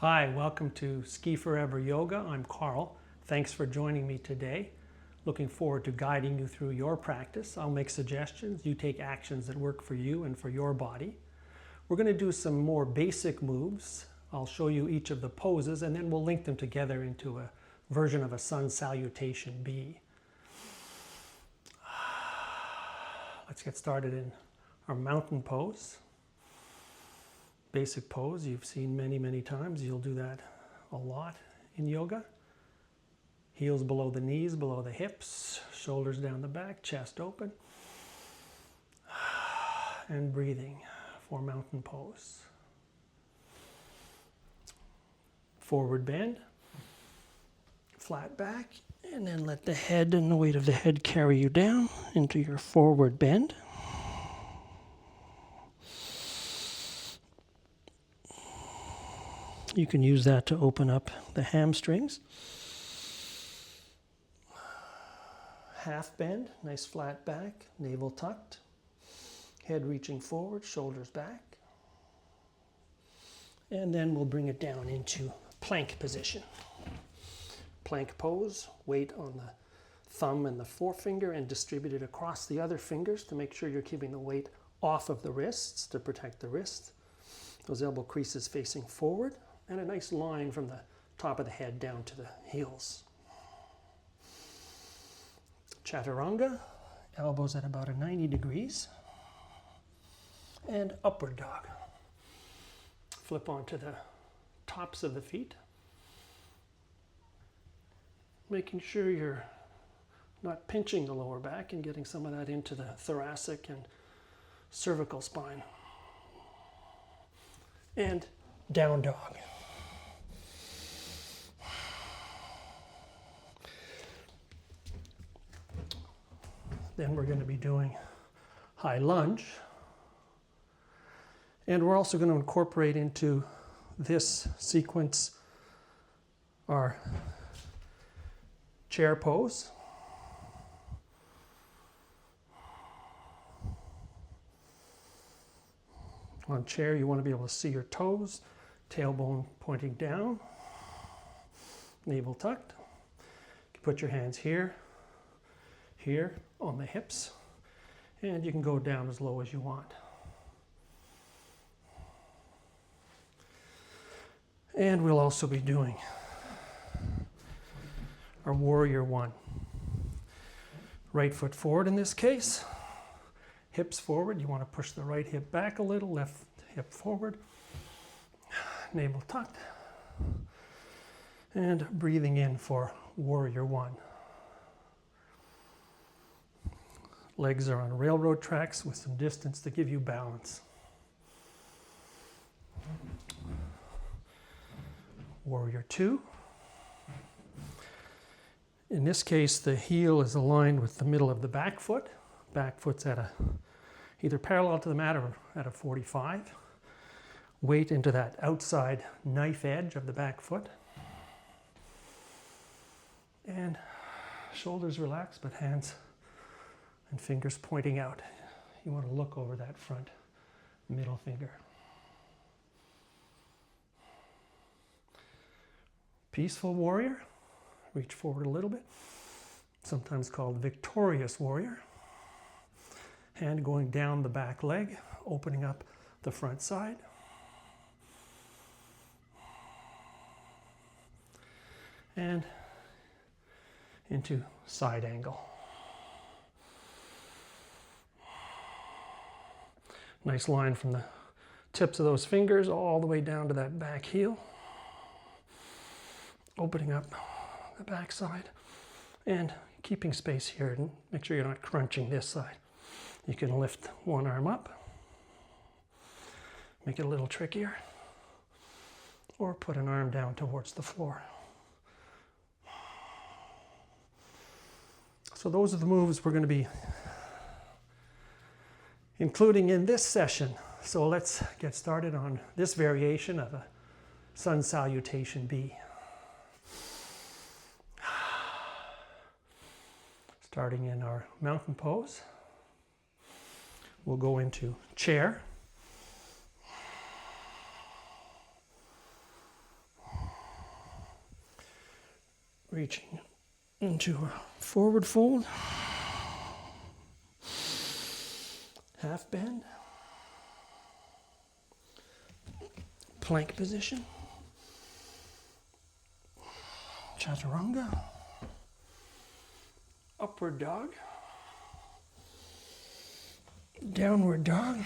Hi, welcome to Ski Forever Yoga. I'm Carl. Thanks for joining me today. Looking forward to guiding you through your practice. I'll make suggestions. You take actions that work for you and for your body. We're going to do some more basic moves. I'll show you each of the poses and then we'll link them together into a version of a sun salutation B. Let's get started in our mountain pose. Basic pose you've seen many times. You'll do that a lot in yoga. Heels below the knees, below the hips, shoulders down the back, chest open. And breathing for mountain pose. Forward bend, flat back, and then let the head and the weight of the head carry you down into your forward bend. You can use that to open up the hamstrings. Half bend, nice flat back, navel tucked. Head reaching forward, shoulders back. And then we'll bring it down into plank position. Plank pose, weight on the thumb and the forefinger and distribute it across the other fingers to make sure you're keeping the weight off of the wrists to protect the wrists. Those elbow creases facing forward. And a nice line from the top of the head down to the heels. Chaturanga, elbows at about 90 degrees. And upward dog. Flip onto the tops of the feet. Making sure you're not pinching the lower back and getting some of that into the thoracic and cervical spine. And down dog. Then we're going to be doing high lunge. And we're also going to incorporate into this sequence our chair pose. On chair, you want to be able to see your toes, tailbone pointing down, navel tucked. You can put your hands here on the hips, and you can go down as low as you want. And we'll also be doing our warrior one. Right foot forward in this case, hips forward. You want to push the right hip back a little, left hip forward, navel tucked, and breathing in for warrior one. Legs are on railroad tracks with some distance to give you balance. Warrior two. In this case, the heel is aligned with the middle of the back foot. Back foot's at either parallel to the mat or at a 45. Weight into that outside knife edge of the back foot. And shoulders relaxed, but hands and fingers pointing out. You want to look over that front middle finger. Peaceful warrior. Reach forward a little bit. Sometimes called victorious warrior. Hand going down the back leg, opening up the front side. And into side angle. Nice line from the tips of those fingers all the way down to that back heel. Opening up the back side and keeping space here and make sure you're not crunching this side. You can lift one arm up, make it a little trickier, or put an arm down towards the floor. So those are the moves we're going to be including in this session. So let's get started on this variation of a sun salutation B. Starting in our mountain pose, we'll go into chair. Reaching into a forward fold, half bend, plank position, chaturanga, upward dog, downward dog,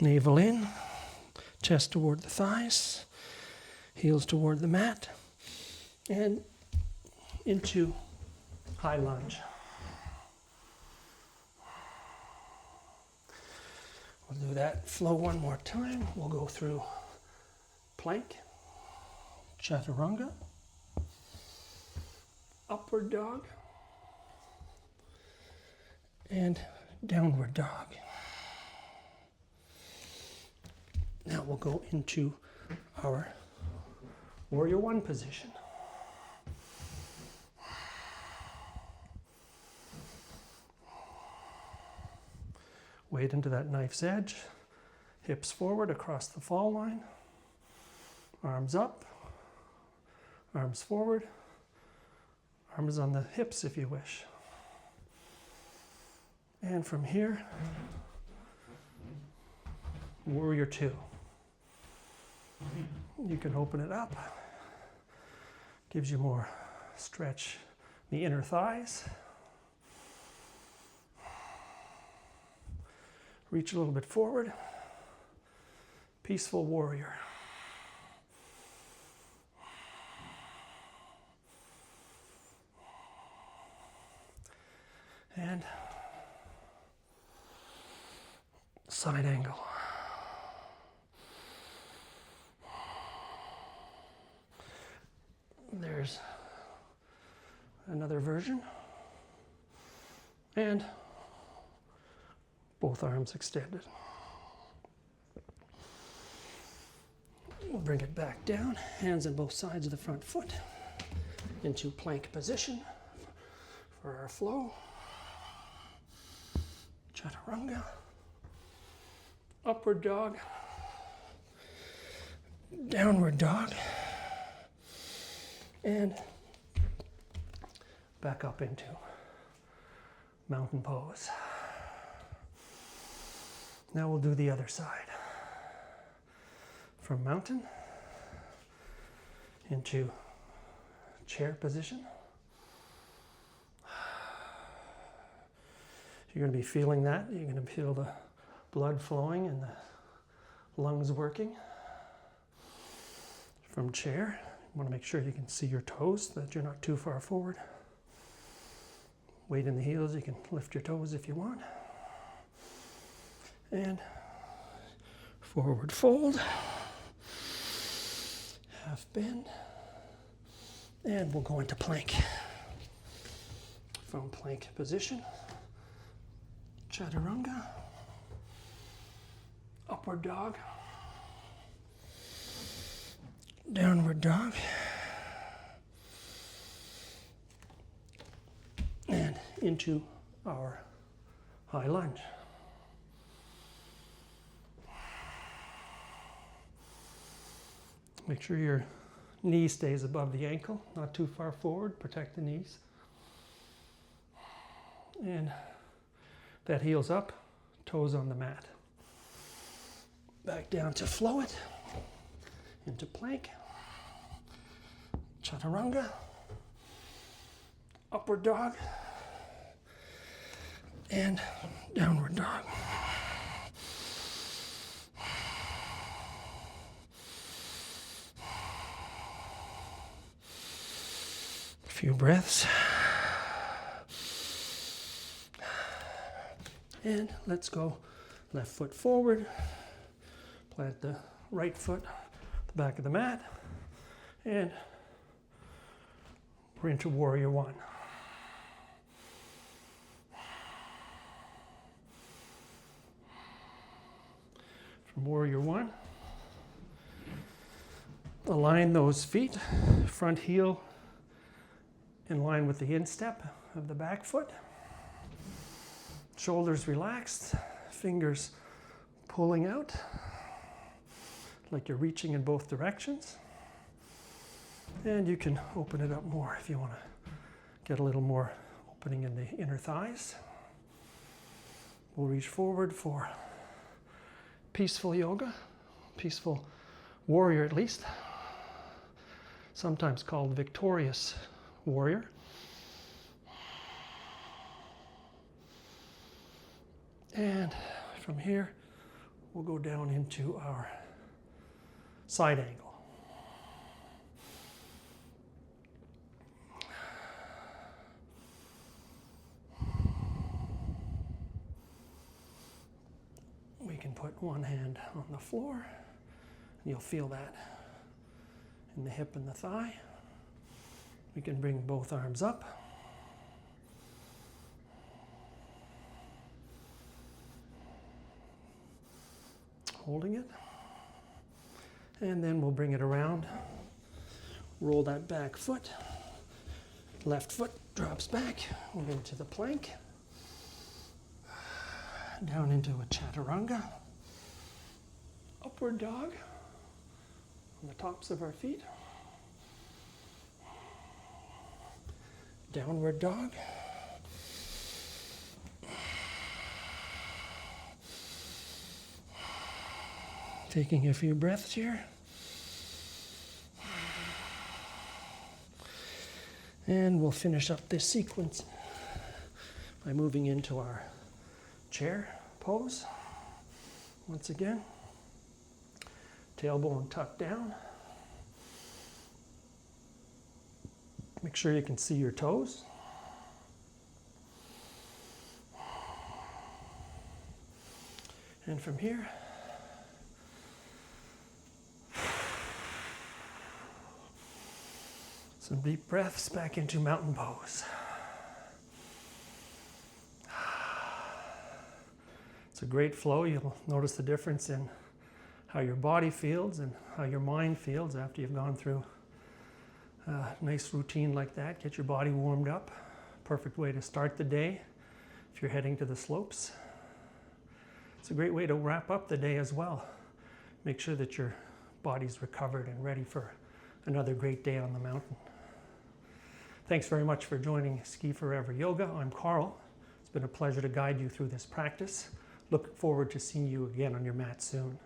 navel in, chest toward the thighs, heels toward the mat, and into high lunge. We'll do that flow one more time. We'll go through plank, chaturanga, upward dog, and downward dog. Now we'll go into our Warrior One position. Weight into that knife's edge, hips forward across the fall line, arms up, arms forward, arms on the hips if you wish. And from here, Warrior Two. You can open it up. Gives you more stretch in the inner thighs. Reach a little bit forward. Peaceful warrior. And side angle. There's another version. And both arms extended. We'll bring it back down, hands on both sides of the front foot, into plank position for our flow. Chaturanga, upward dog, downward dog, and back up into mountain pose. Now we'll do the other side. From mountain into chair position. You're going to be feeling that. You're going to feel the blood flowing and the lungs working. From chair, you want to make sure you can see your toes, that you're not too far forward. Weight in the heels, you can lift your toes if you want. And forward fold, half bend, and we'll go into plank. From plank position, chaturanga, upward dog, downward dog, and into our high lunge. Make sure your knee stays above the ankle, not too far forward. Protect the knees. And that heels up, toes on the mat. Back down to flow it, into plank, chaturanga, upward dog, and downward dog. A few breaths. And let's go left foot forward, plant the right foot at the back of the mat, and we're into Warrior One. From Warrior One, align those feet, front heel in line with the instep of the back foot. Shoulders relaxed, fingers pulling out like you're reaching in both directions. And you can open it up more if you want to get a little more opening in the inner thighs. We'll reach forward for peaceful yoga, peaceful warrior at least, sometimes called victorious warrior. And from here, we'll go down into our side angle. We can put one hand on the floor, and you'll feel that in the hip and the thigh. We can bring both arms up. Holding it. And then we'll bring it around. Roll that back foot. Left foot drops back. We're into the plank. Down into a chaturanga. Upward dog on the tops of our feet. Downward dog. Taking a few breaths here. And we'll finish up this sequence by moving into our chair pose. Once again, tailbone tucked down. Make sure you can see your toes. And from here, some deep breaths back into mountain pose. It's a great flow. You'll notice the difference in how your body feels and how your mind feels after you've gone through a nice routine like that. Get your body warmed up. Perfect way to start the day if you're heading to the slopes. It's a great way to wrap up the day as well. Make sure that your body's recovered and ready for another great day on the mountain. Thanks very much for joining Ski Forever Yoga. I'm Carl. It's been a pleasure to guide you through this practice. Look forward to seeing you again on your mat soon.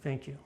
Thank you.